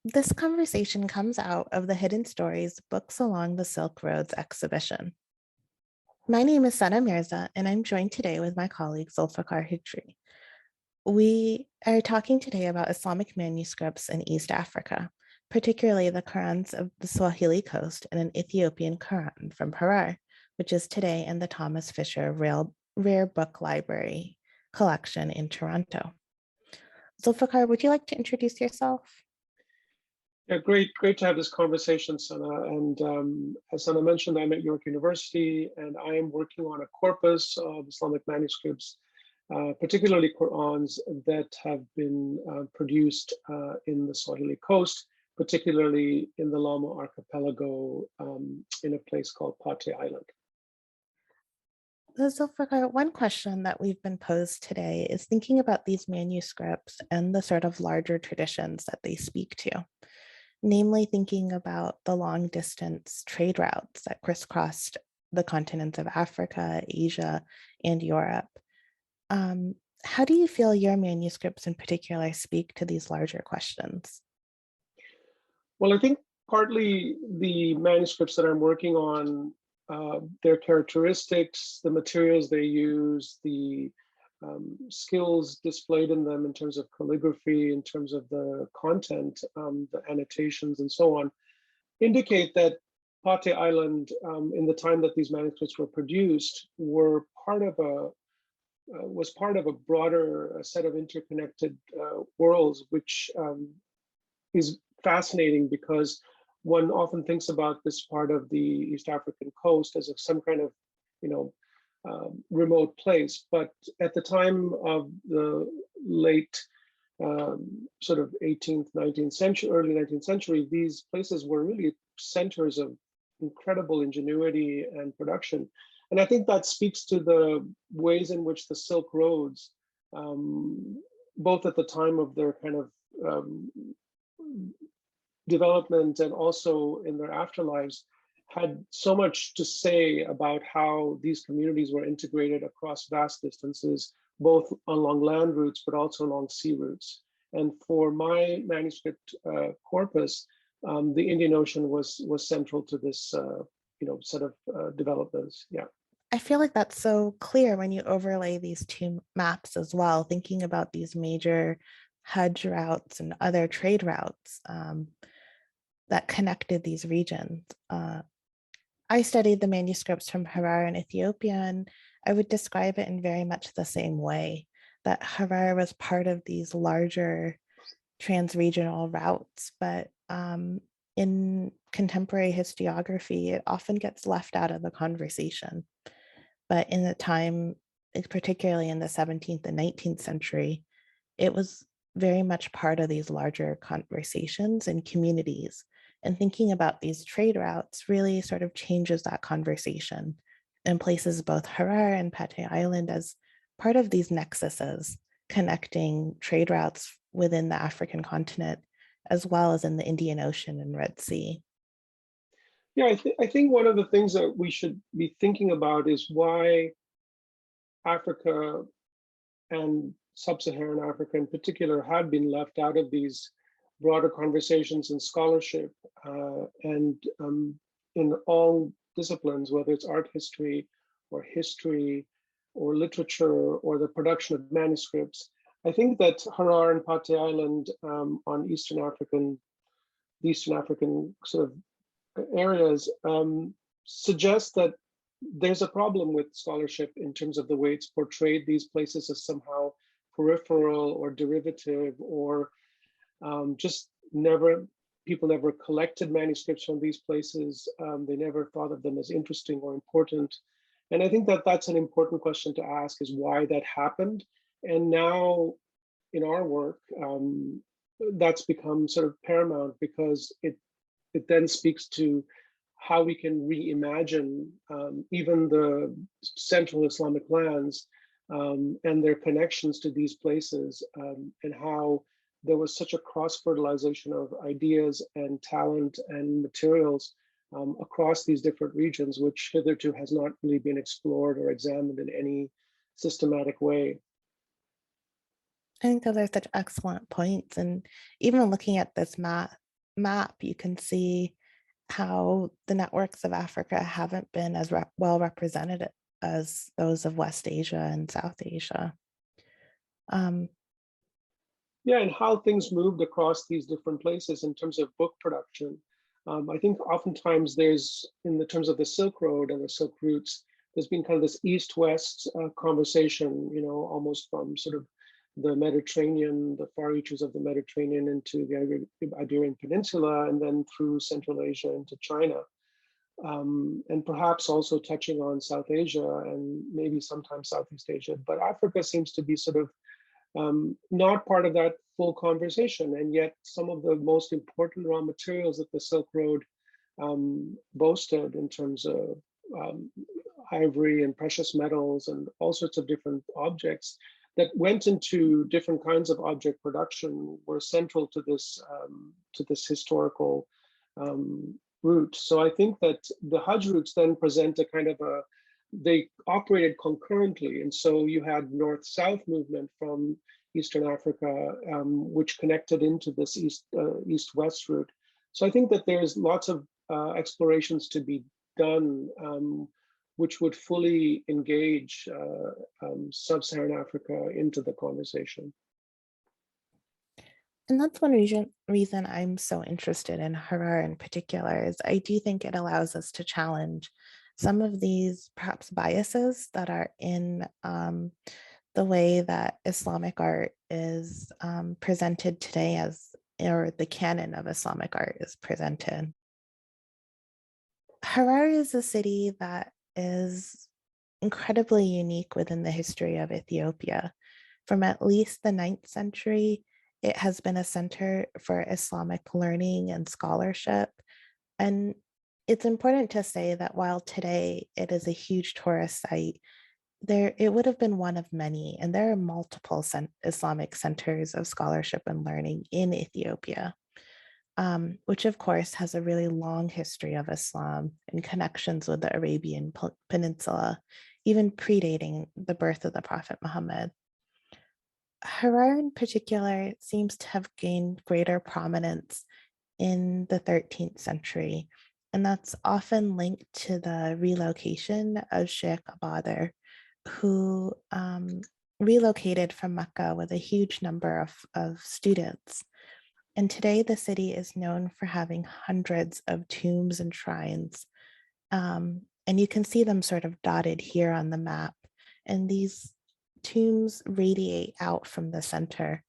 This conversation comes out of the Hidden Stories Books Along the Silk Roads exhibition. My name is Sana Mirza, and I'm joined today with my colleague Zulfikar Hijri. We are talking today about Islamic manuscripts in East Africa, particularly the Qur'ans of the Swahili Coast and an Ethiopian Qur'an from Harar, which is today in the Thomas Fisher Rare Book Library collection in Toronto. Zulfikar, would you like to introduce yourself? Yeah, great to have this conversation, Sana. And as Sana mentioned, I'm at York University, and I am working on a corpus of Islamic manuscripts, particularly Qur'ans that have been produced in the Swahili Coast, particularly in the Lama Archipelago, in a place called Pate Island. Zulfikar, one question that we've been posed today is thinking about these manuscripts and the sort of larger traditions that they speak to, namely thinking about the long distance trade routes that crisscrossed the continents of Africa, Asia, and Europe. How do you feel your manuscripts in particular speak to these larger questions? Well, I think partly the manuscripts that I'm working on, their characteristics, the materials they use, the skills displayed in them in terms of calligraphy, in terms of the content, the annotations and so on, indicate that Pate Island, in the time that these manuscripts were produced, was part of a broader set of interconnected worlds, which is fascinating because one often thinks about this part of the East African coast as some kind of, remote place. But at the time of the late sort of 18th, 19th century, early 19th century, these places were really centers of incredible ingenuity and production. And I think that speaks to the ways in which the Silk Roads, both at the time of their kind of development and also in their afterlives, had so much to say about how these communities were integrated across vast distances, both along land routes, but also along sea routes. And for my manuscript corpus, the Indian Ocean was central to this, set of developments. Yeah. I feel like that's so clear when you overlay these two maps as well, thinking about these major Hajj routes and other trade routes that connected these regions. I studied the manuscripts from Harar in Ethiopia, and I would describe it in very much the same way, that Harar was part of these larger trans-regional routes, but in contemporary historiography, it often gets left out of the conversation. But in the time, particularly in the 17th and 19th century, it was very much part of these larger conversations and communities. And thinking about these trade routes really sort of changes that conversation and places both Harar and Pate Island as part of these nexuses connecting trade routes within the African continent, as well as in the Indian Ocean and Red Sea. Yeah, I think one of the things that we should be thinking about is why Africa and sub-Saharan Africa in particular had been left out of these broader conversations in scholarship and in all disciplines, whether it's art history or literature or the production of manuscripts. I think that Harar and Pate Island on the Eastern African sort of areas suggest that there's a problem with scholarship in terms of the way it's portrayed these places as somehow peripheral or derivative, or people never collected manuscripts from these places. They never thought of them as interesting or important. And I think that that's an important question to ask, is why that happened. And now in our work, that's become sort of paramount, because it then speaks to how we can reimagine even the Central Islamic lands and their connections to these places, and how there was such a cross-fertilization of ideas and talent and materials across these different regions, which hitherto has not really been explored or examined in any systematic way. I think those are such excellent points. And even looking at this map map, you can see how the networks of Africa haven't been as well represented as those of West Asia and South Asia. Um, Yeah, and how things moved across these different places in terms of book production. I think oftentimes there's, in the terms of the Silk Road and the Silk routes, there's been kind of this east-west conversation, almost from sort of the Mediterranean, the far reaches of the Mediterranean into the Iberian Peninsula, and then through Central Asia into China. And perhaps also touching on South Asia and maybe sometimes Southeast Asia. But Africa seems to be sort of not part of that full conversation. And yet some of the most important raw materials that the Silk Road boasted in terms of ivory and precious metals and all sorts of different objects that went into different kinds of object production were central to this historical route. So I think that the Hajj routes then present a kind of they operated concurrently. And so you had north-south movement from Eastern Africa, which connected into this east-west route. So I think that there's lots of explorations to be done, which would fully engage sub-Saharan Africa into the conversation. And that's one reason I'm so interested in Harar in particular is I do think it allows us to challenge some of these perhaps biases that are in the way that Islamic art is presented today or the canon of Islamic art is presented. Harar is a city that is incredibly unique within the history of Ethiopia. From at least the 9th century, it has been a center for Islamic learning and scholarship. And it's important to say that while today it is a huge tourist site, it would have been one of many, and there are multiple Islamic centers of scholarship and learning in Ethiopia, which of course has a really long history of Islam and connections with the Arabian Peninsula, even predating the birth of the Prophet Muhammad. Harar in particular seems to have gained greater prominence in the 13th century, and that's often linked to the relocation of Sheikh Abadar, who relocated from Mecca with a huge number of students. And today the city is known for having hundreds of tombs and shrines. And you can see them sort of dotted here on the map. And these tombs radiate out from the center,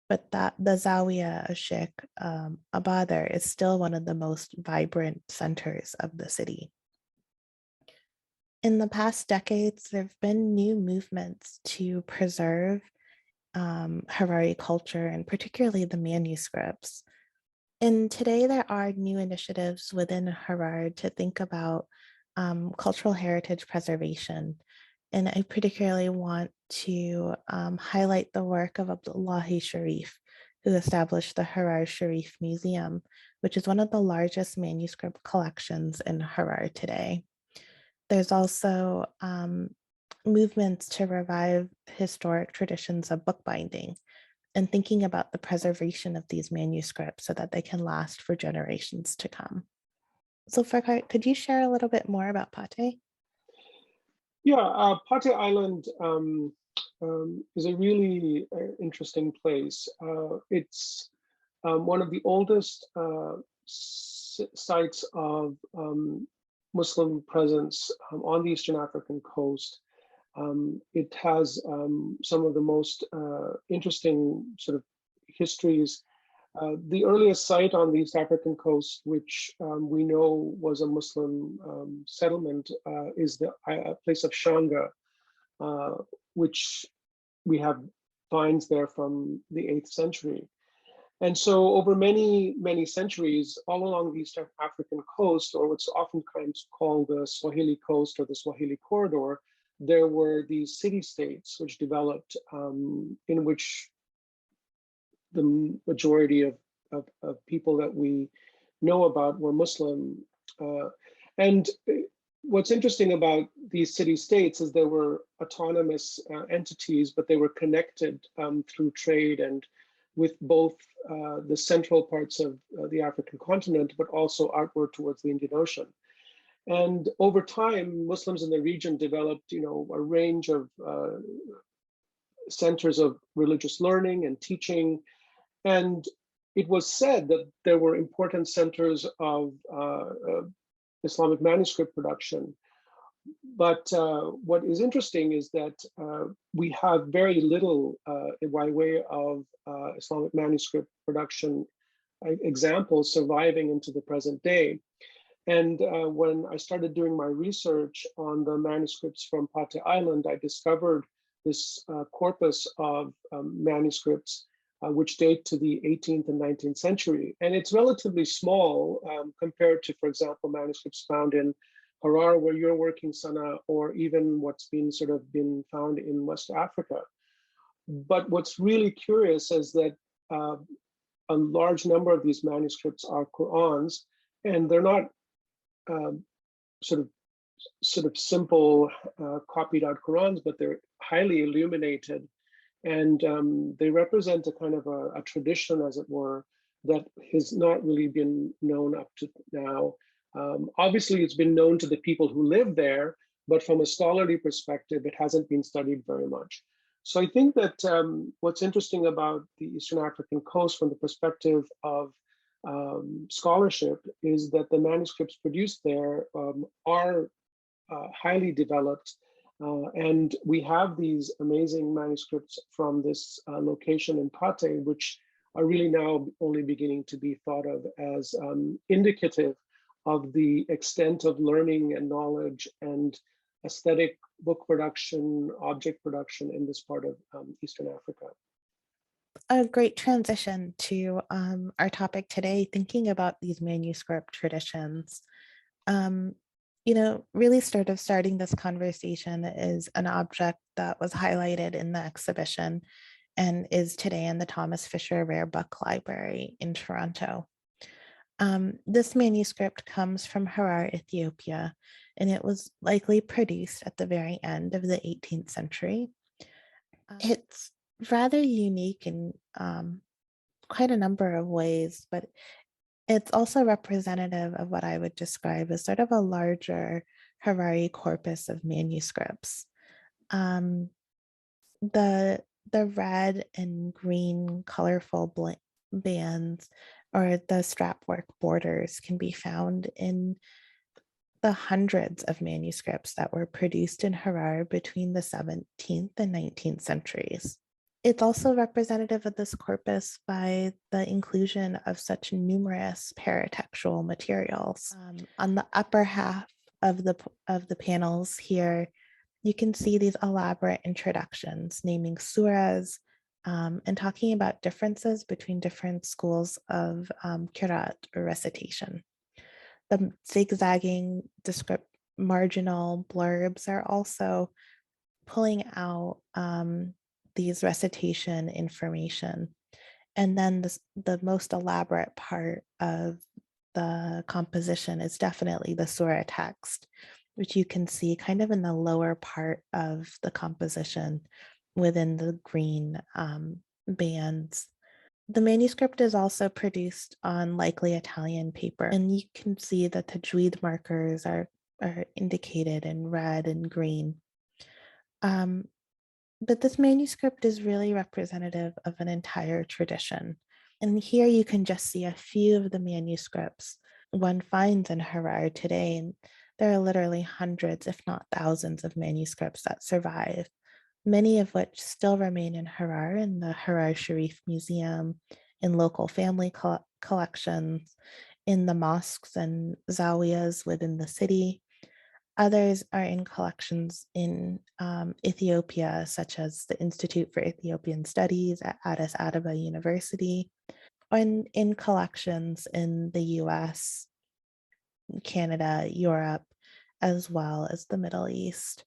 but that the Zawiya of Sheikh Abadar is still one of the most vibrant centers of the city. In the past decades, there have been new movements to preserve Harari culture and particularly the manuscripts. And today there are new initiatives within Harar to think about cultural heritage preservation. And I particularly want to highlight the work of Abdullahi Sharif, who established the Harar Sharif Museum, which is one of the largest manuscript collections in Harar today. There's also movements to revive historic traditions of bookbinding and thinking about the preservation of these manuscripts so that they can last for generations to come. So Farkar, could you share a little bit more about Pate? Yeah, Pate Island is a really interesting place. It's one of the oldest sites of Muslim presence on the Eastern African coast. It has some of the most interesting sort of histories. The earliest site on the East African coast, which we know was a Muslim settlement, is the place of Shanga, which we have finds there from the 8th century. And so over many, many centuries, all along the East African coast, or what's oftentimes called the Swahili Coast or the Swahili Corridor, there were these city-states which developed in which the majority of people that we know about were Muslim. And what's interesting about these city-states is they were autonomous entities, but they were connected through trade and with both the central parts of the African continent, but also outward towards the Indian Ocean. And over time, Muslims in the region developed, a range of centers of religious learning and teaching. And it was said that there were important centers of Islamic manuscript production. But what is interesting is that we have very little by way of Islamic manuscript production examples surviving into the present day. And when I started doing my research on the manuscripts from Pate Island, I discovered this corpus of manuscripts which date to the 18th and 19th century. And it's relatively small compared to, for example, manuscripts found in Harar, where you're working, Sana, or even what's been found in West Africa. But what's really curious is that a large number of these manuscripts are Qur'ans, and they're not sort of simple copied out Qur'ans, but they're highly illuminated, and they represent a kind of a tradition, as it were, that has not really been known up to now. Obviously, it's been known to the people who live there, but from a scholarly perspective, it hasn't been studied very much. So I think that what's interesting about the Eastern African coast from the perspective of scholarship is that the manuscripts produced there are highly developed. And we have these amazing manuscripts from this location in Pate, which are really now only beginning to be thought of as indicative of the extent of learning and knowledge and aesthetic book production, object production in this part of Eastern Africa. A great transition to our topic today, thinking about these manuscript traditions. Really starting this conversation is an object that was highlighted in the exhibition and is today in the Thomas Fisher Rare Book Library in Toronto. This manuscript comes from Harar, Ethiopia, and it was likely produced at the very end of the 18th century. It's rather unique in quite a number of ways, but it's also representative of what I would describe as sort of a larger Harari corpus of manuscripts. The red and green colorful bands or the strapwork borders can be found in the hundreds of manuscripts that were produced in Harar between the 17th and 19th centuries. It's also representative of this corpus by the inclusion of such numerous paratextual materials. On the upper half of the panels here, you can see these elaborate introductions naming surahs and talking about differences between different schools of Qur'an or recitation. The zigzagging marginal blurbs are also pulling out these recitation information. And then the most elaborate part of the composition is definitely the surah text, which you can see kind of in the lower part of the composition within the green bands. The manuscript is also produced on likely Italian paper, and you can see that the tajweed markers are indicated in red and green. But this manuscript is really representative of an entire tradition. And here you can just see a few of the manuscripts one finds in Harar today. And there are literally hundreds, if not thousands, of manuscripts that survive, many of which still remain in Harar in the Harar Sharif Museum, in local family collections, in the mosques and zawiyas within the city. Others are in collections in Ethiopia, such as the Institute for Ethiopian Studies at Addis Ababa University, and in collections in the US, Canada, Europe, as well as the Middle East.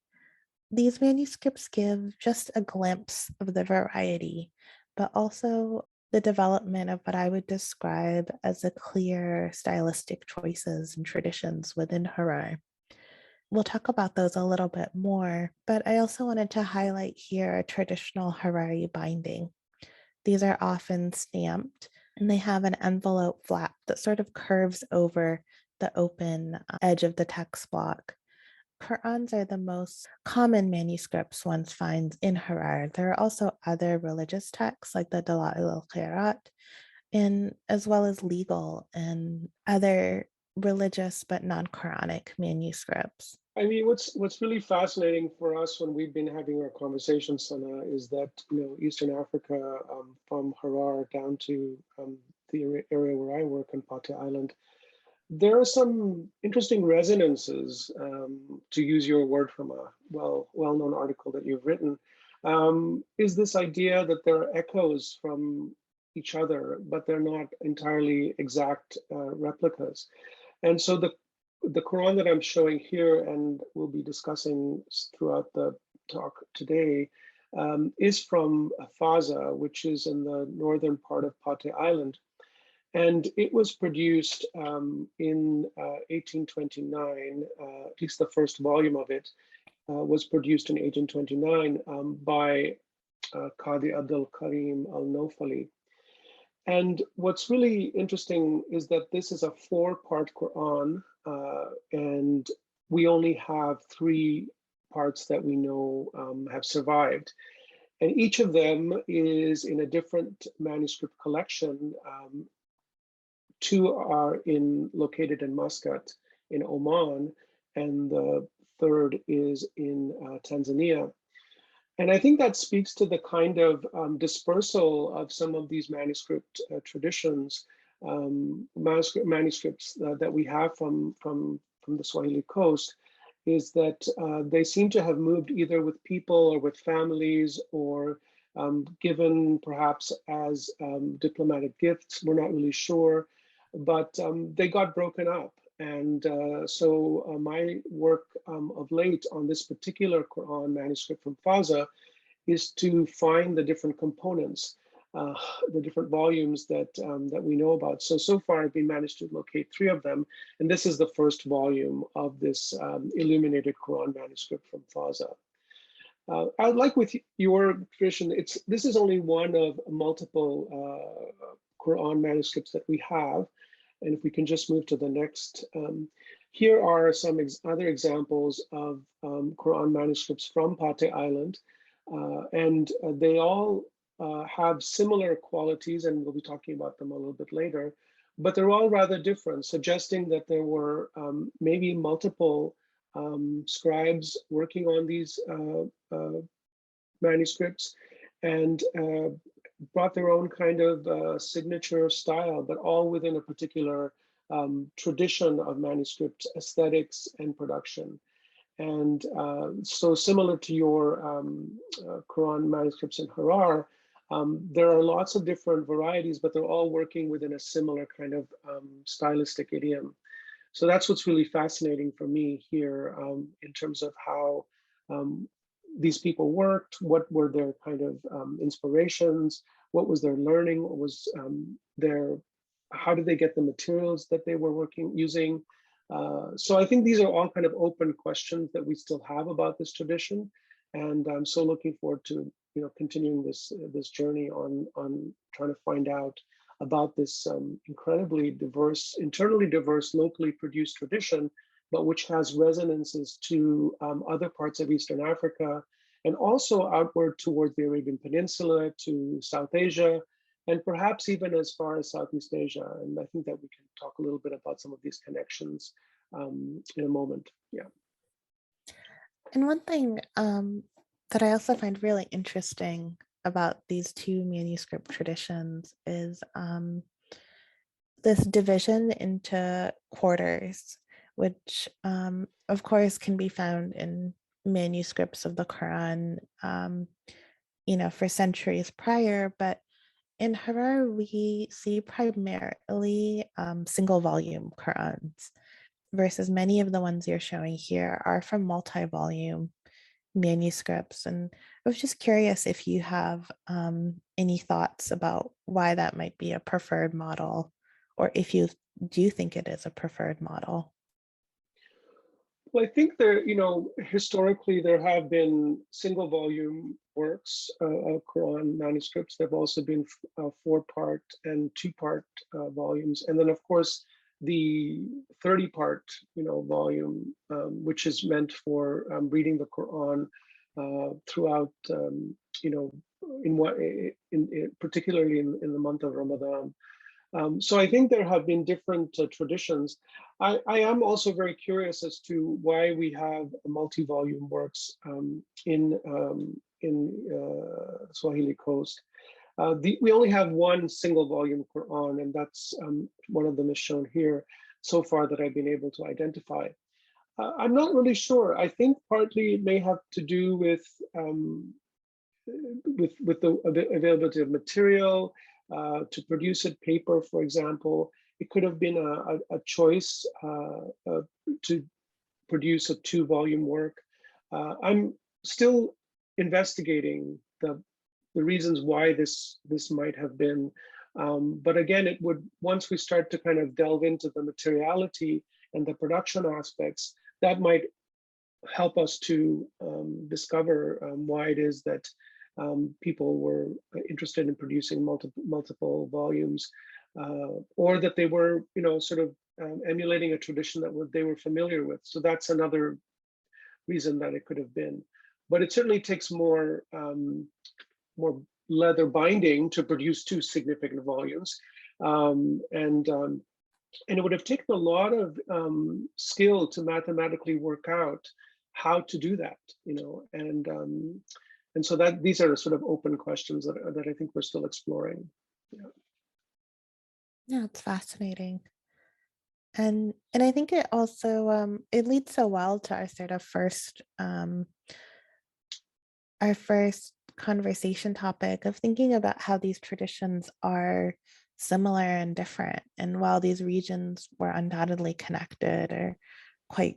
These manuscripts give just a glimpse of the variety, but also the development of what I would describe as a clear stylistic choices and traditions within Harar. We'll talk about those a little bit more, but I also wanted to highlight here a traditional Harari binding. These are often stamped and they have an envelope flap that sort of curves over the open edge of the text block. Qur'ans are the most common manuscripts one finds in Harar. There are also other religious texts like the Dala'il al-Khairat, and as well as legal and other religious but non-Quranic manuscripts. I mean, what's really fascinating for us when we've been having our conversations, Sana, is that Eastern Africa, from Harar down to the area where I work in Pate Island, there are some interesting resonances, to use your word from a well-known article that you've written. Is this idea that there are echoes from each other, but they're not entirely exact replicas. And so the Quran that I'm showing here and we'll be discussing throughout the talk today is from Faza, which is in the northern part of Pate Island. And it was produced in 1829, at least the first volume of it was produced in 1829 by Qadi Abdul Karim al-Nawfali. And what's really interesting is that this is a 4-part Quran, and we only have 3 parts that we know have survived. And each of them is in a different manuscript collection. 2 are located in Muscat in Oman, and the 3rd is in Tanzania. And I think that speaks to the kind of dispersal of some of these manuscript traditions, manuscripts that we have from the Swahili Coast, is that they seem to have moved either with people or with families or given perhaps as diplomatic gifts. We're not really sure, but they got broken up. And so my work of late on this particular Quran manuscript from Faza is to find the different components, the different volumes that we know about. So far I've been managed to locate 3 of them, and this is the first volume of this illuminated Quran manuscript from Faza. I'd like, with your tradition, this is only one of multiple Quran manuscripts that we have. And if we can just move to the next, here are some other examples of Quran manuscripts from Pate Island. And they all have similar qualities, and we'll be talking about them a little bit later, but they're all rather different, suggesting that there were maybe multiple scribes working on these manuscripts and brought their own kind of signature style, but all within a particular tradition of manuscript aesthetics and production. And so similar to your Quran manuscripts in Harar, there are lots of different varieties, but they're all working within a similar kind of stylistic idiom. So that's what's really fascinating for me here in terms of how these people worked, what were their kind of inspirations, what was their learning, what was how did they get the materials that they were using. So I think these are all kind of open questions that we still have about this tradition. And I'm so looking forward to continuing this journey on trying to find out about this incredibly diverse, internally diverse, locally produced tradition, but which has resonances to other parts of Eastern Africa, and also outward towards the Arabian Peninsula, to South Asia, and perhaps even as far as Southeast Asia. And I think that we can talk a little bit about some of these connections in a moment. Yeah. And one thing that I also find really interesting about these 2 manuscript traditions is this division into quarters, which of course can be found in manuscripts of the Quran, for centuries prior, but in Harar, we see primarily single volume Qurans, versus many of the ones you're showing here are from multi-volume manuscripts. And I was just curious if you have any thoughts about why that might be a preferred model, or if you do think it is a preferred model. Well, I think there, historically there have been single volume works of Quran manuscripts. There have also been 4-part and 2-part volumes. And then of course, the 30-part, volume, which is meant for reading the Quran throughout, particularly in the month of Ramadan. So I think there have been different traditions. I am also very curious as to why we have multi-volume works in Swahili Coast. We only have one single volume Quran, and that's one of them is shown here so far that I've been able to identify. I'm not really sure. I think partly it may have to do with the availability of material to produce it, paper, for example. It could have been a choice to produce a 2-volume work. I'm still investigating the reasons why this might have been. But again, it would, once we start to kind of delve into the materiality and the production aspects, that might help us to discover why it is that people were interested in producing multiple volumes, or that they were, sort of emulating a tradition that they were familiar with. So that's another reason that it could have been. But it certainly takes more leather binding to produce 2 significant volumes, and it would have taken a lot of skill to mathematically work out how to do that, and so that these are sort of open questions that I think we're still exploring. Yeah, it's fascinating. And I think it also it leads so well to our sort of first conversation topic of thinking about how these traditions are similar and different. And while these regions were undoubtedly connected or quite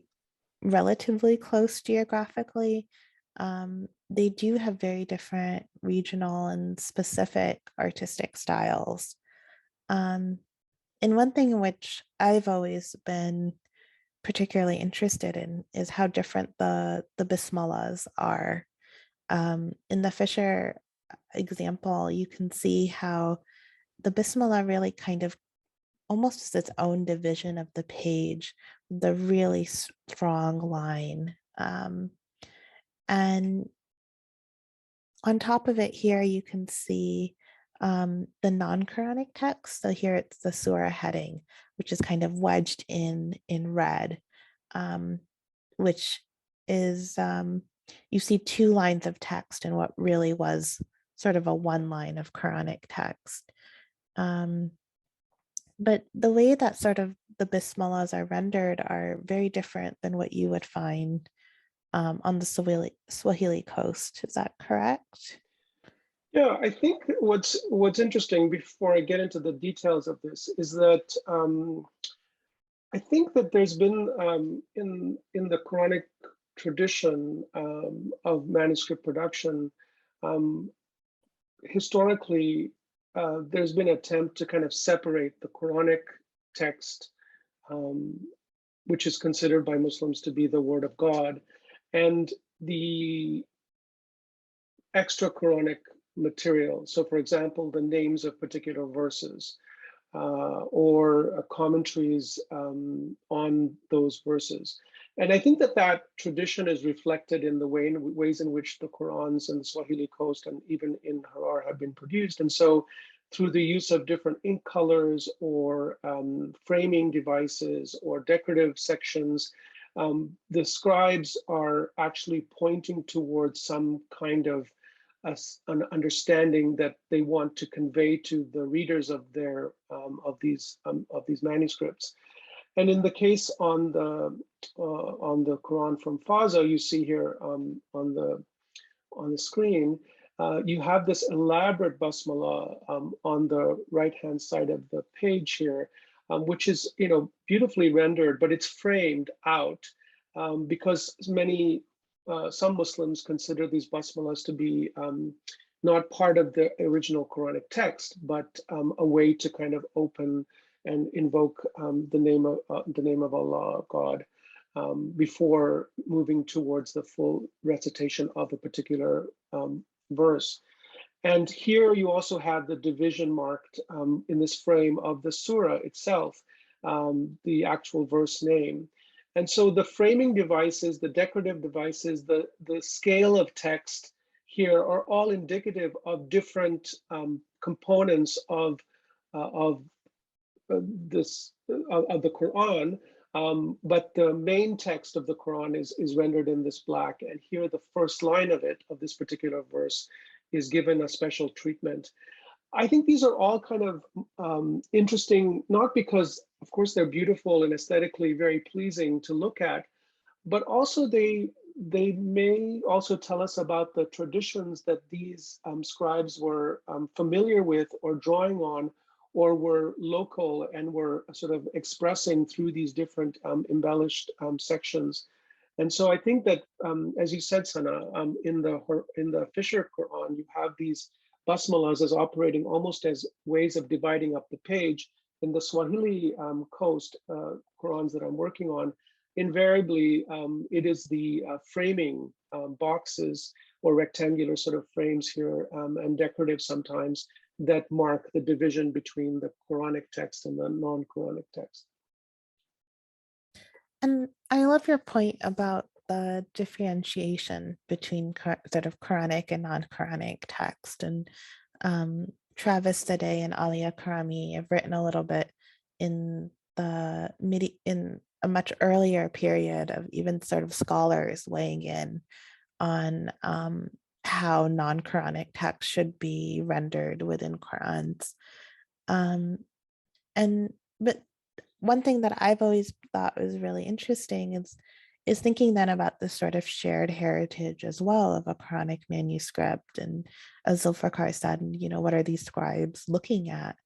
relatively close geographically, they do have very different regional and specific artistic styles. And one thing in which I've always been particularly interested in is how different the bismillahs are. In the Fisher example, you can see how the bismillah really kind of almost is its own division of the page, the really strong line. And on top of it here, you can see the non-Quranic text. So here it's the surah heading, which is kind of wedged in red, which is, you see 2 lines of text in what really was sort of a 1 line of Quranic text. But the way that sort of the bismillahs are rendered are very different than what you would find on the Swahili Coast. Is that correct? Yeah, I think what's interesting before I get into the details of this is that I think that there's been in the Quranic tradition of manuscript production, historically, there's been an attempt to kind of separate the Quranic text, which is considered by Muslims to be the word of God, and the extra Quranic material. So for example, the names of particular verses or commentaries on those verses. And I think that tradition is reflected in the ways in which the Qur'ans in the Swahili Coast and even in Harar have been produced. And so through the use of different ink colors or framing devices or decorative sections, the scribes are actually pointing towards some kind of an understanding that they want to convey to the readers of their of these manuscripts. And in the case on the Quran from Faza, you see here on the screen, you have this elaborate basmala on the right-hand side of the page here, which is beautifully rendered, but it's framed out because some Muslims consider these basmalas to be not part of the original Quranic text, but a way to kind of open and invoke the name of Allah, God. before moving towards the full recitation of a particular verse. And here you also have the division marked in this frame of the surah itself, the actual verse name. And so the framing devices, the decorative devices, the scale of text here are all indicative of different components of the Quran, but the main text of the Quran is rendered in this black. And here, the first line of it, of this particular verse, is given a special treatment. I think these are all kind of interesting, not because, of course, they're beautiful and aesthetically very pleasing to look at, but also they may also tell us about the traditions that these scribes were familiar with or drawing on, or were local and were sort of expressing through these different embellished sections. And so I think that, as you said, Sana, in the Fisher Quran, you have these basmalas as operating almost as ways of dividing up the page. In the Swahili Coast Qurans that I'm working on, invariably it is the framing boxes or rectangular sort of frames here, and decorative sometimes, that mark the division between the Quranic text and the non-Quranic text. And I love your point about the differentiation between sort of Quranic and non-Quranic text. And Travis today and Alia Karami have written a little bit in in a much earlier period of even sort of scholars weighing in on how non-Quranic text should be rendered within Qur'ans. But one thing that I've always thought was really interesting is thinking then about this sort of shared heritage as well of a Quranic manuscript. And as Zulfikar said, what are these scribes looking at?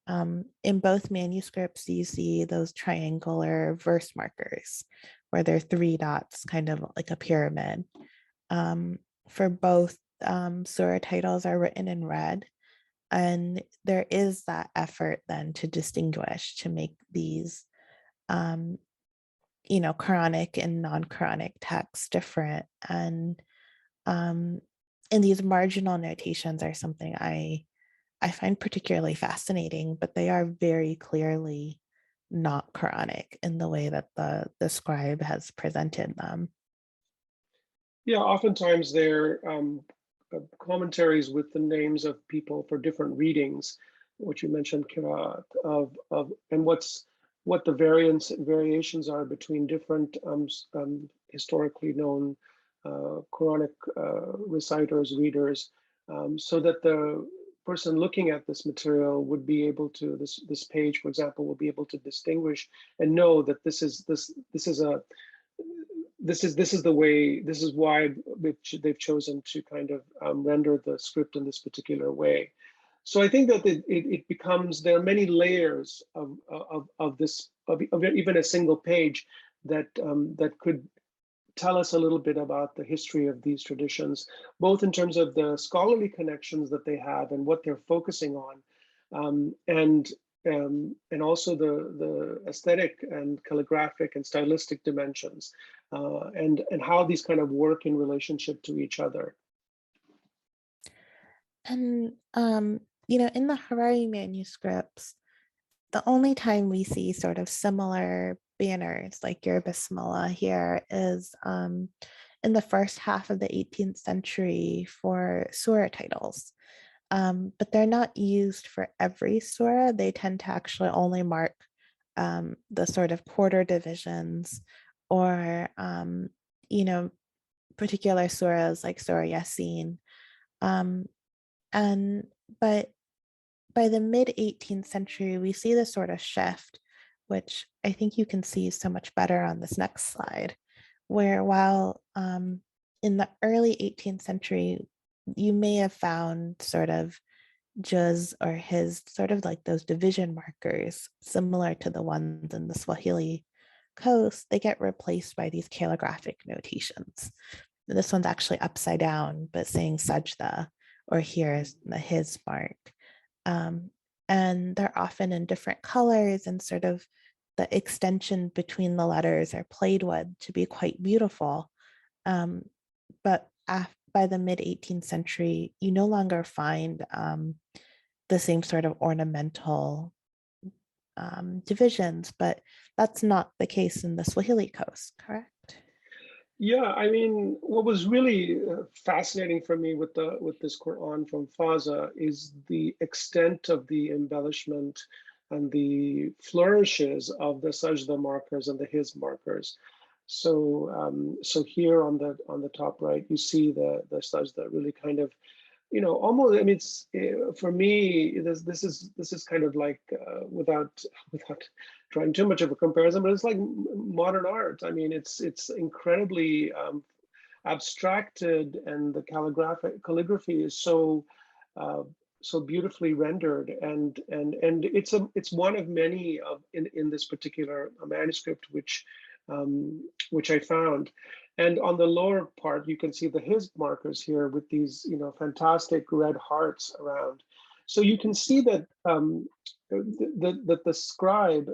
In both manuscripts, you see those triangular verse markers where there are three dots, kind of like a pyramid. For both, surah titles are written in red. And there is that effort then to distinguish, to make these, Quranic and non-Quranic texts different. And these marginal notations are something I find particularly fascinating, but they are very clearly not Quranic in the way that the scribe has presented them. Yeah, oftentimes they're commentaries with the names of people for different readings, what you mentioned, Kirat, and what the variations are between different historically known Quranic reciters, readers, so that the person looking at this material would be able to, this page, for example, will be able to distinguish and know that this is the way, this is why they've chosen to kind of render the script in this particular way. So I think that it becomes, there are many layers of this, of even a single page that that could tell us a little bit about the history of these traditions, both in terms of the scholarly connections that they have and what they're focusing on, and also the aesthetic and calligraphic and stylistic dimensions, and how these kind of work in relationship to each other. And in the Harari manuscripts, the only time we see sort of similar banners like your Bismillah here is in the first half of the 18th century for surah titles. But they're not used for every surah. They tend to actually only mark the sort of quarter divisions, or particular surahs like Surah Yasin. And but by the mid 18th century, we see this sort of shift, which I think you can see so much better on this next slide, where while in the early 18th century, you may have found sort of Juz or his sort of like those division markers similar to the ones in the Swahili Coast, they get replaced by these calligraphic notations. This one's actually upside down, but saying sajda, or here's the his mark. And they're often in different colors, and sort of the extension between the letters are played with to be quite beautiful. But by the mid 18th century, you no longer find the same sort of ornamental divisions, but that's not the case in the Swahili Coast, correct? Yeah, I mean, what was really fascinating for me with this Quran from Faza is the extent of the embellishment and the flourishes of the sajda markers and the his markers. So here on the top right, you see the sajda really kind of, almost. I mean, it's for me. This is kind of like without trying too much of a comparison, but it's like modern art. I mean, it's incredibly abstracted, and the calligraphy is uh, so beautifully rendered, and it's one of many of in this particular manuscript which I found. And on the lower part, you can see the his markers here with these, fantastic red hearts around. So you can see that the scribe,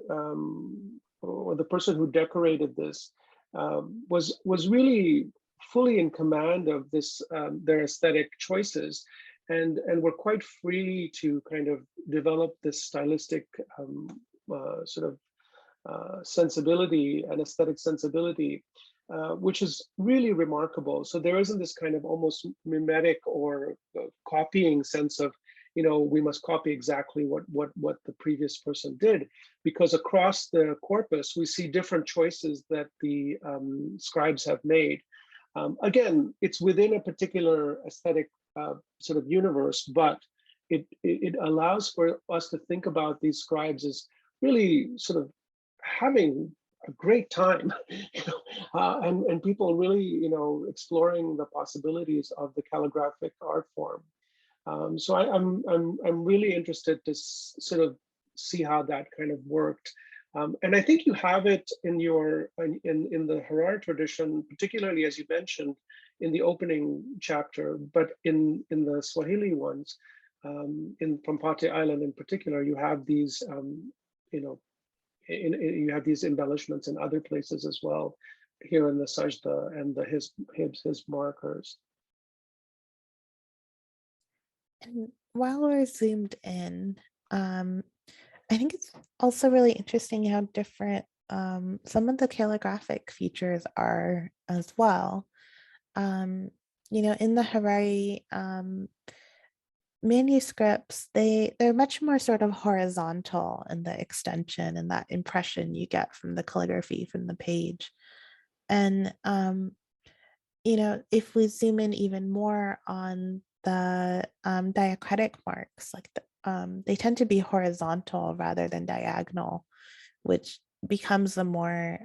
or the person who decorated this, was really fully in command of this, their aesthetic choices, and were quite free to kind of develop this stylistic sort of sensibility and aesthetic sensibility, which is really remarkable. So there isn't this kind of almost mimetic or copying sense of, we must copy exactly what the previous person did, because across the corpus we see different choices that the scribes have made. Again, it's within a particular aesthetic sort of universe, but it allows for us to think about these scribes as really sort of having a great time, and people really, exploring the possibilities of the calligraphic art form. So I'm really interested to sort of see how that kind of worked. And I think you have it in in the Harar tradition, particularly as you mentioned in the opening chapter, but in the Swahili ones, in from Pate Island in particular, you have these, you know, you have these embellishments in other places as well, here in the sajda and the his markers. And while we're zoomed in, I think it's also really interesting how different some of the calligraphic features are as well. Um, in the Harari manuscripts, they're much more sort of horizontal in the extension and that impression you get from the calligraphy from the page. And if we zoom in even more on the diacritic marks, like they tend to be horizontal rather than diagonal, which becomes the more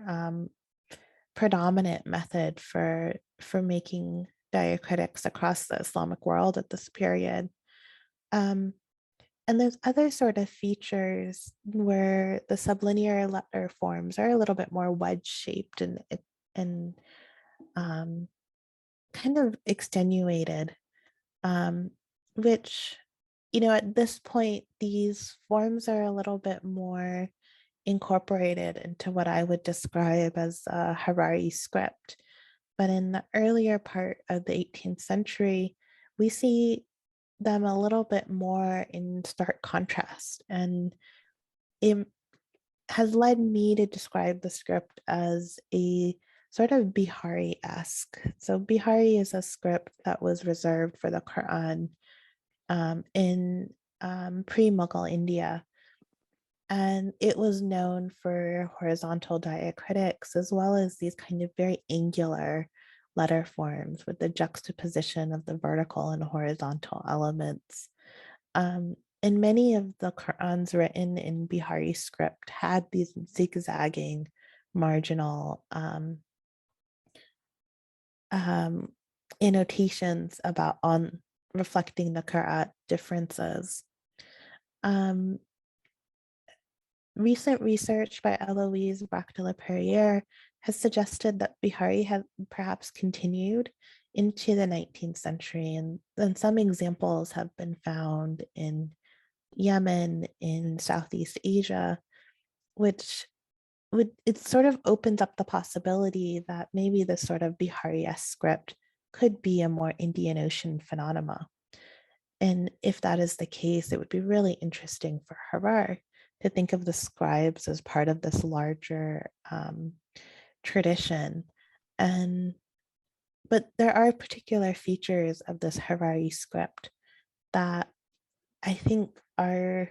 predominant method for making diacritics across the Islamic world at this period. Um, and there's other sort of features where the sublinear letter forms are a little bit more wedge shaped and um, kind of extenuated, which, at this point, these forms are a little bit more incorporated into what I would describe as a Harari script. But in the earlier part of the 18th century, we see them a little bit more in stark contrast. And it has led me to describe the script as a sort of Bihari-esque. So Bihari is a script that was reserved for the Qur'an in pre-Mughal India. And it was known for horizontal diacritics as well as these kind of very angular letter forms with the juxtaposition of the vertical and horizontal elements. And many of the Qur'ans written in Bihari script had these zigzagging marginal um, annotations about on reflecting the Qur'an differences. Um, Recent research by Eloise Bractela-Perrier has suggested that Bihari had perhaps continued into the 19th century, and then some examples have been found in Yemen, in Southeast Asia, which it sort of opens up the possibility that maybe this sort of Bihari-esque script could be a more Indian Ocean phenomena. And if that is the case, it would be really interesting for Harar to think of the scribes as part of this larger tradition. And but there are particular features of this Harari script that I think are,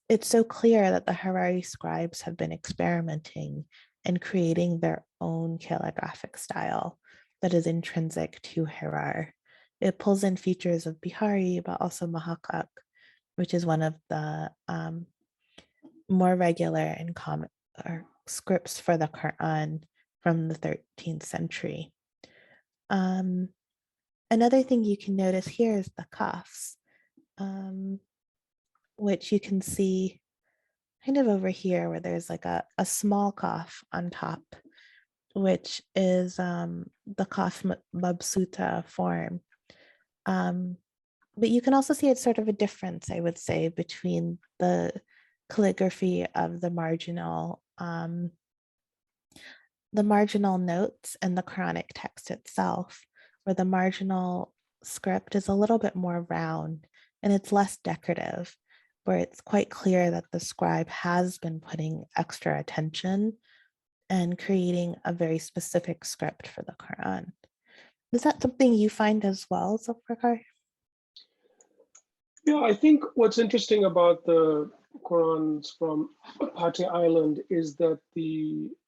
it's so clear that the Harari scribes have been experimenting and creating their own calligraphic style that is intrinsic to Harar. It pulls in features of Bihari, but also Mahakak, which is one of the more regular and common scripts for the Qur'an from the 13th century. Another thing you can notice here is the kafs, which you can see kind of over here where there's like a small kaf on top, which is the kaf mabsuta form. But you can also see it's sort of a difference, I would say, between the calligraphy of the marginal notes and the Quranic text itself, where the marginal script is a little bit more round and it's less decorative, where it's quite clear that the scribe has been putting extra attention and creating a very specific script for the Quran. Is that something you find as well, Zulfikar? Yeah, I think what's interesting about the Qur'ans from Pate Island is that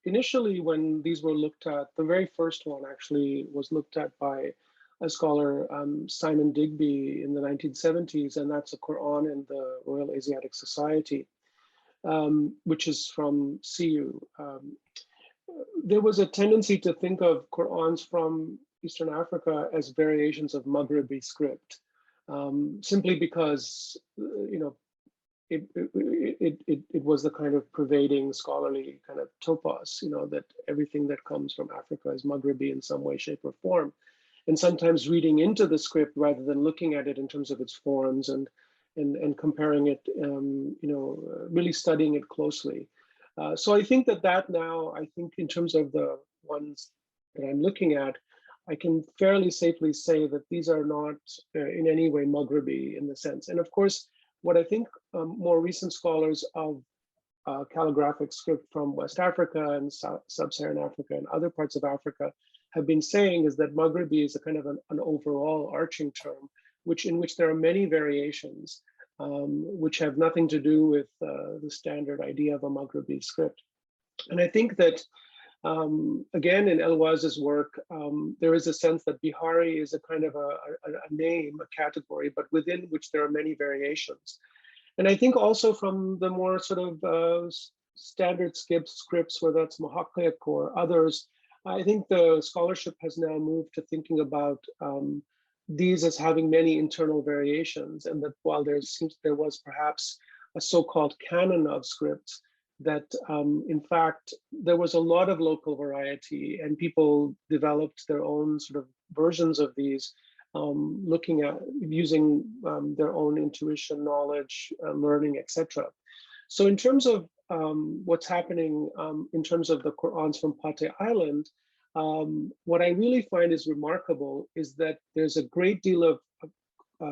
initially when these were looked at, the very first one actually was looked at by a scholar, Simon Digby, in the 1970s, and that's a Qur'an in the Royal Asiatic Society, which is from CU. There was a tendency to think of Qur'ans from Eastern Africa as variations of Maghrebi script. Simply because it was the kind of pervading scholarly kind of topos, that everything that comes from Africa is Maghrebi in some way, shape, or form, and sometimes reading into the script rather than looking at it in terms of its forms and comparing it, really studying it closely. So I think that now, I think in terms of the ones that I'm looking at, I can fairly safely say that these are not in any way Maghrebi in the sense. And of course, what I think more recent scholars of calligraphic script from West Africa and Sub-Saharan Africa and other parts of Africa have been saying is that Maghrebi is a kind of an overall arching term, in which there are many variations, which have nothing to do with the standard idea of a Maghrebi script. And I think that again, in Elwaz's work, there is a sense that Bihari is a kind of a name, a category, but within which there are many variations. And I think also from the more sort of standard scripts, whether that's Mahakak or others, I think the scholarship has now moved to thinking about these as having many internal variations, and that while there was perhaps a so-called canon of scripts, that in fact, there was a lot of local variety and people developed their own sort of versions of these, looking at using their own intuition, knowledge, learning, etc. So in terms of what's happening in terms of the Qur'ans from Pate Island, what I really find is remarkable is that there's a great deal of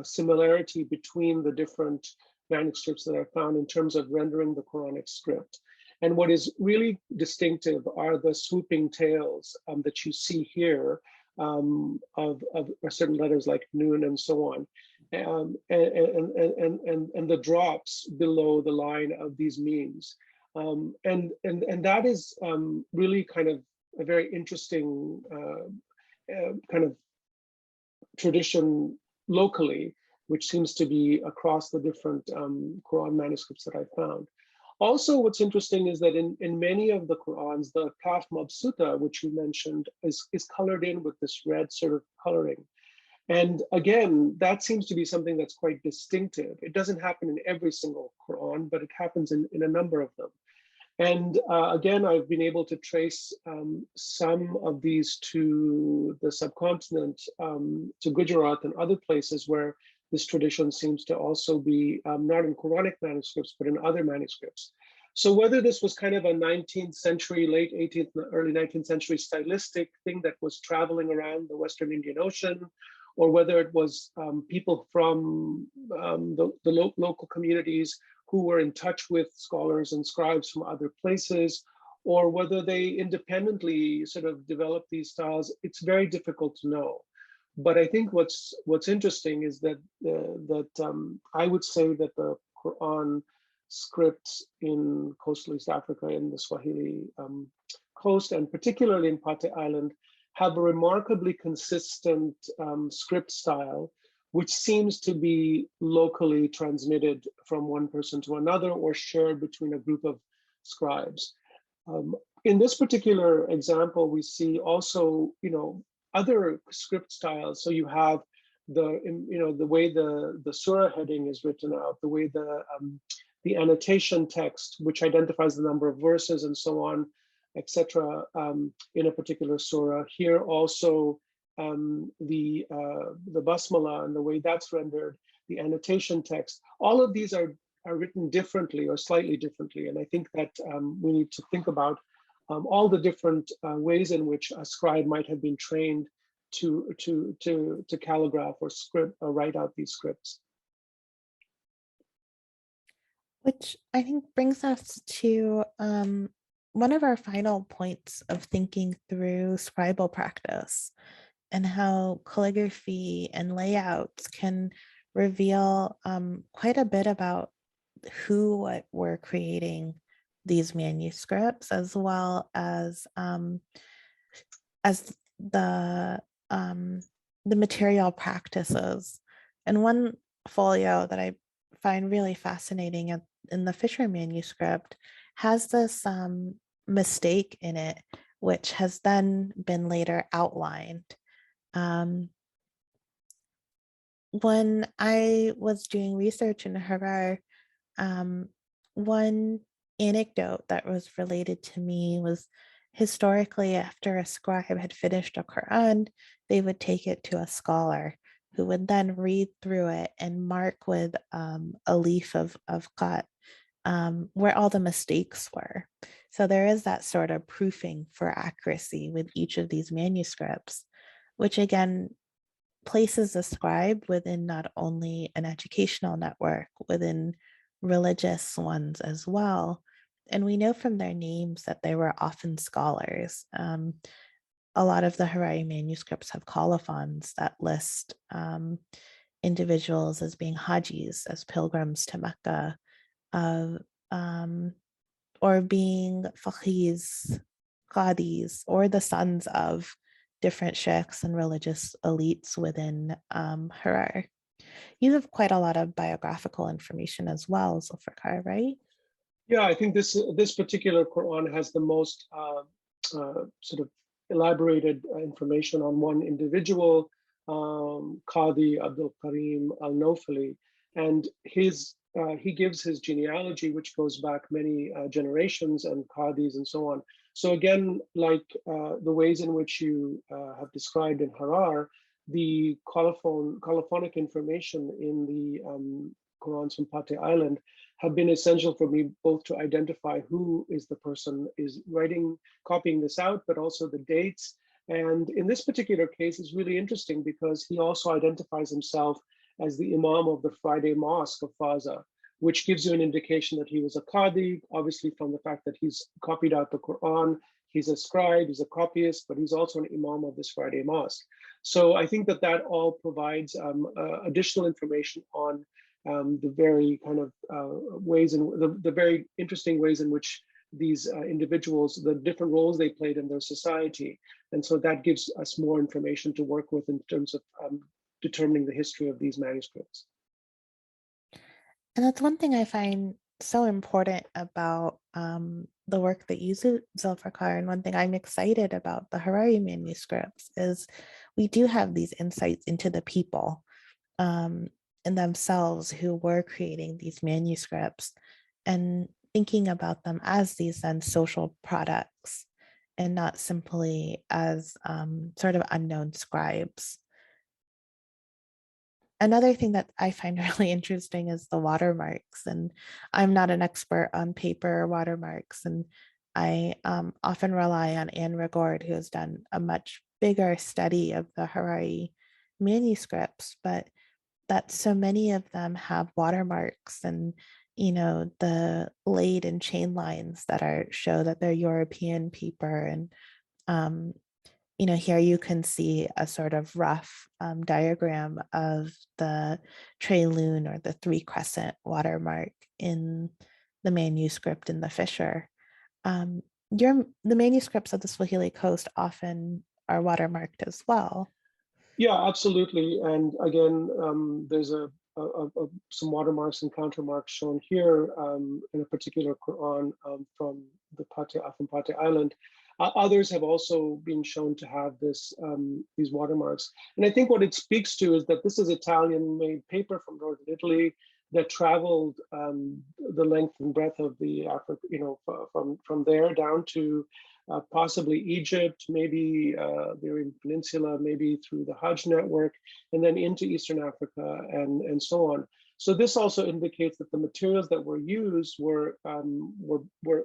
similarity between the different manuscripts that are found in terms of rendering the Quranic script. And what is really distinctive are the swooping tails that you see here of certain letters like Nun and so on, and the drops below the line of these memes. And that is really kind of a very interesting kind of tradition locally, which seems to be across the different Quran manuscripts that I found. Also, what's interesting is that in many of the Qurans, the kaf mabsuta, which you mentioned, is colored in with this red sort of coloring. And again, that seems to be something that's quite distinctive. It doesn't happen in every single Quran, but it happens in a number of them. And again, I've been able to trace some of these to the subcontinent, to Gujarat and other places where this tradition seems to also be not in Quranic manuscripts, but in other manuscripts. So whether this was kind of a 19th century, late 18th, early 19th century stylistic thing that was traveling around the Western Indian Ocean, or whether it was people from the local communities who were in touch with scholars and scribes from other places, or whether they independently sort of developed these styles, it's very difficult to know. But I think what's interesting is that I would say that the Quran scripts in coastal East Africa, in the Swahili coast, and particularly in Pate Island, have a remarkably consistent script style, which seems to be locally transmitted from one person to another or shared between a group of scribes. In this particular example, we see also, other script styles. So you have the way the surah heading is written out, the way the annotation text, which identifies the number of verses and so on, etc., in a particular surah. Here also the basmala and the way that's rendered, the annotation text. All of these are written differently or slightly differently, and I think that we need to think about all the different ways in which a scribe might have been trained to calligraph or script or write out these scripts. Which I think brings us to one of our final points of thinking through scribal practice and how calligraphy and layouts can reveal quite a bit about who were creating these manuscripts, as well as the material practices. And one folio that I find really fascinating in the Fisher manuscript has this mistake in it, which has then been later outlined. When I was doing research in Harar, one anecdote that was related to me was historically, after a scribe had finished a Qur'an, they would take it to a scholar who would then read through it and mark with a leaf of qat where all the mistakes were. So there is that sort of proofing for accuracy with each of these manuscripts, which again places the scribe within not only an educational network, within religious ones as well. And we know from their names that they were often scholars. A lot of the Harari manuscripts have colophons that list individuals as being hajis, as pilgrims to Mecca, or being faqirs, qadis, or the sons of different sheikhs and religious elites within Harar. You have quite a lot of biographical information as well, Zulfikar, right? Yeah, I think this particular Quran has the most sort of elaborated information on one individual, Qadi Abdul Karim al-Nofali, and he gives his genealogy, which goes back many generations, and Qadis and so on. So again, like the ways in which you have described in Harar, the colophonic information in the Qurans from Pate Island have been essential for me, both to identify who is the person is copying this out, but also the dates. And in this particular case, it's really interesting because he also identifies himself as the Imam of the Friday Mosque of Faza, which gives you an indication that he was a Qadi, obviously from the fact that he's copied out the Quran. He's a scribe, he's a copyist, but he's also an Imam of this Friday Mosque. So I think that all provides additional information on the very kind of ways and the very interesting ways in which these individuals, the different roles they played in their society. And so that gives us more information to work with in terms of determining the history of these manuscripts. And that's one thing I find so important about the work that you do, Zulfikar, and one thing I'm excited about the Harari manuscripts is we do have these insights into the people in themselves who were creating these manuscripts and thinking about them as these then social products and not simply as sort of unknown scribes. another thing that I find really interesting is the watermarks. And I'm not an expert on paper watermarks. And I often rely on Anne Rigord, who has done a much bigger study of the Harari manuscripts, but that so many of them have watermarks and the laid and chain lines that are show that they're European paper. And um, here you can see a sort of rough diagram of the Trelune or the three crescent watermark in the manuscript in the fissure. Um, the manuscripts of the Swahili Coast often are watermarked as well. Yeah, absolutely. And again, there's some watermarks and countermarks shown here in a particular Quran from Pate Island. Others have also been shown to have these watermarks. And I think what it speaks to is that this is Italian-made paper from northern Italy that traveled the length and breadth of the Africa, from there down to possibly Egypt, maybe the Arabian Peninsula, maybe through the Hajj network, and then into Eastern Africa and so on. So this also indicates that the materials that were used were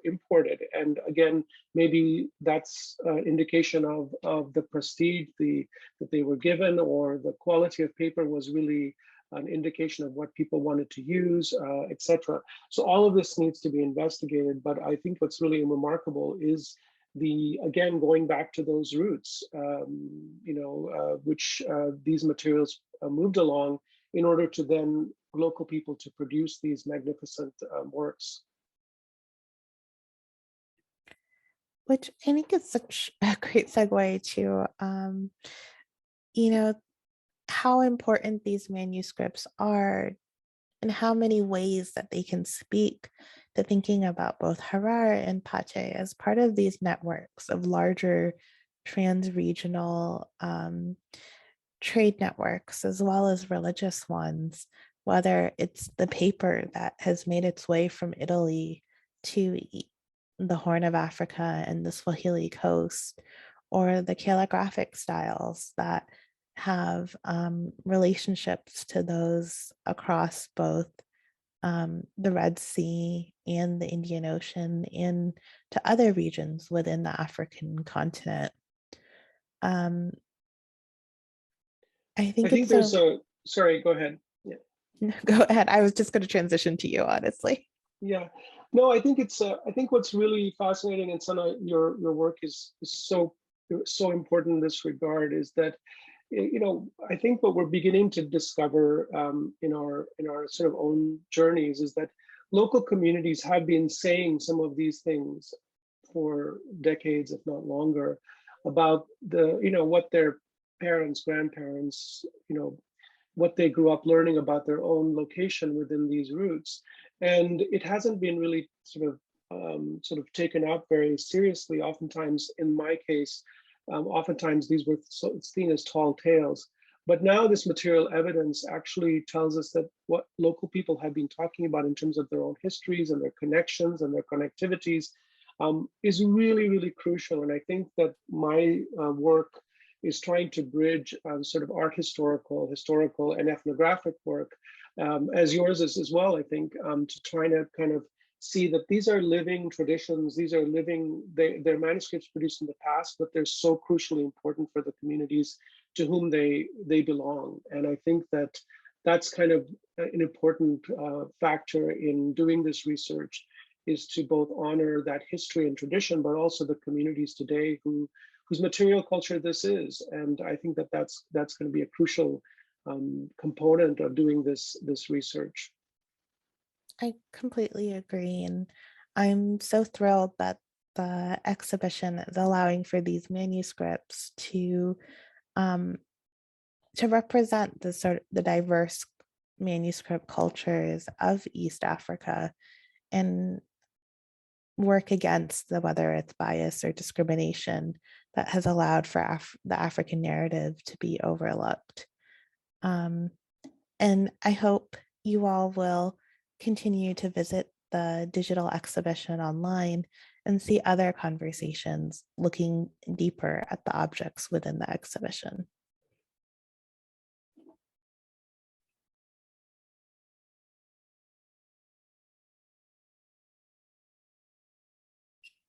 imported, and again, maybe that's indication of the prestige that they were given, or the quality of paper was really an indication of what people wanted to use, etc. So all of this needs to be investigated. But I think what's really remarkable is again, going back to those roots, which these materials moved along in order to then local people to produce these magnificent works. Which I think is such a great segue to, you know, how important these manuscripts are and how many ways that they can speak to thinking about both Harar and Pate as part of these networks of larger trans-regional trade networks, as well as religious ones, whether it's the paper that has made its way from Italy to the Horn of Africa and the Swahili Coast, or the calligraphic styles that have relationships to those across both the Red Sea and the Indian Ocean and to other regions within the African continent. Um, I I think think it's there's a, a, sorry, go ahead. Yeah. go ahead. I was just going to transition to you, honestly. Yeah, no, I think I think what's really fascinating, and Sana, your work is so important in this regard, is that I think what we're beginning to discover in our sort of own journeys is that local communities have been saying some of these things for decades, if not longer, about what their parents, grandparents, what they grew up learning about their own location within these roots. And it hasn't been really sort of taken up very seriously. Oftentimes, in my case, oftentimes these were seen as tall tales. But now this material evidence actually tells us that what local people have been talking about in terms of their own histories and their connections and their connectivities is really, really crucial. And I think that my work is trying to bridge sort of art historical, and ethnographic work, as yours is as well, I think, to try to kind of see that these are living traditions, these are living, they're manuscripts produced in the past, but they're so crucially important for the communities to whom they belong. And I think that that's kind of an important factor in doing this research, is to both honor that history and tradition, but also the communities today whose material culture this is. And I think that that's going to be a crucial component of doing this research. I completely agree. And I'm so thrilled that the exhibition is allowing for these manuscripts um, to represent the diverse manuscript cultures of East Africa and work against whether it's bias or discrimination that has allowed for the African narrative to be overlooked. Um, and I hope you all will continue to visit the digital exhibition online and see other conversations looking deeper at the objects within the exhibition.